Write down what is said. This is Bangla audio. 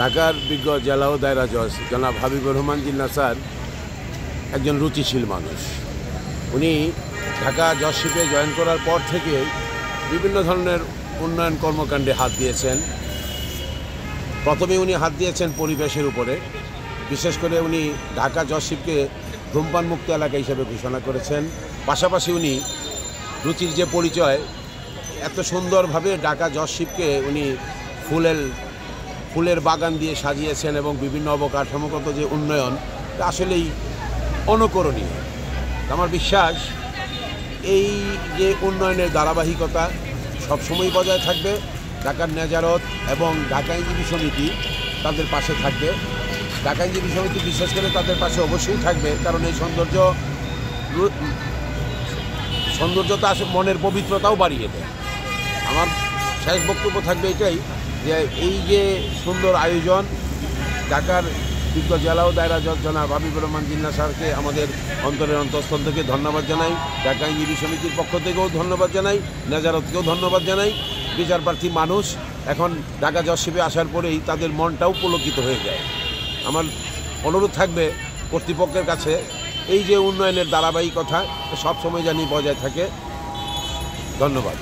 ঢাকার বিজ্ঞ জেলা ও দায়রা জজ জনাব হাবিবুর রহমান জিন্না স্যার একজন রুচিশীল মানুষ। উনি ঢাকা জজশিপে জয়েন করার পর থেকে বিভিন্ন ধরনের উন্নয়ন কর্মকাণ্ডে হাত দিয়েছেন। প্রথমে উনি হাত দিয়েছেন পরিবেশের উপরে, বিশেষ করে উনি ঢাকা জজশিপকে ধূমপান মুক্ত এলাকা হিসেবে ঘোষণা করেছেন। পাশাপাশি উনি রুচির যে পরিচয়, এত সুন্দরভাবে ঢাকা জজশিপকে উনি ফুলের বাগান দিয়ে সাজিয়েছেন এবং বিভিন্ন অবকাঠামোগত যে উন্নয়ন আসলেই অনুকরণীয়। আমার বিশ্বাস এই যে উন্নয়নের ধারাবাহিকতা সবসময় বজায় থাকবে। ঢাকার নেজারত এবং ঢাকা আইনজীবী সমিতি তাদের পাশে থাকবে। ঢাকা আইনজীবী সমিতি বিশেষ করে তাদের পাশে অবশ্যই থাকবে, কারণ এই সৌন্দর্যতা আসলে মনের পবিত্রতাও বাড়িয়ে দেয়। আমার শেষ বক্তব্য থাকবে এটাই যে এই যে সুন্দর আয়োজন, ঢাকার বিজ্ঞ জেলা ও দায়রা জজ জনাব হাবিবুর রহমান জিন্না স্যারকে আমাদের অন্তরের অন্তঃস্থল থেকে ধন্যবাদ জানাই। ঢাকা আইনজীবী সমিতির পক্ষ থেকেও ধন্যবাদ জানাই, নেজারতকেও ধন্যবাদ জানাই। বিচারপ্রার্থী মানুষ এখন ঢাকা জজশিপে আসার পরেই তাদের মনটাও পুলকিত হয়ে যায়। আমার অনুরোধ থাকবে কর্তৃপক্ষের কাছে এই যে উন্নয়নের ধারাবাহিকতা সবসময় জানি বজায় থাকে। ধন্যবাদ।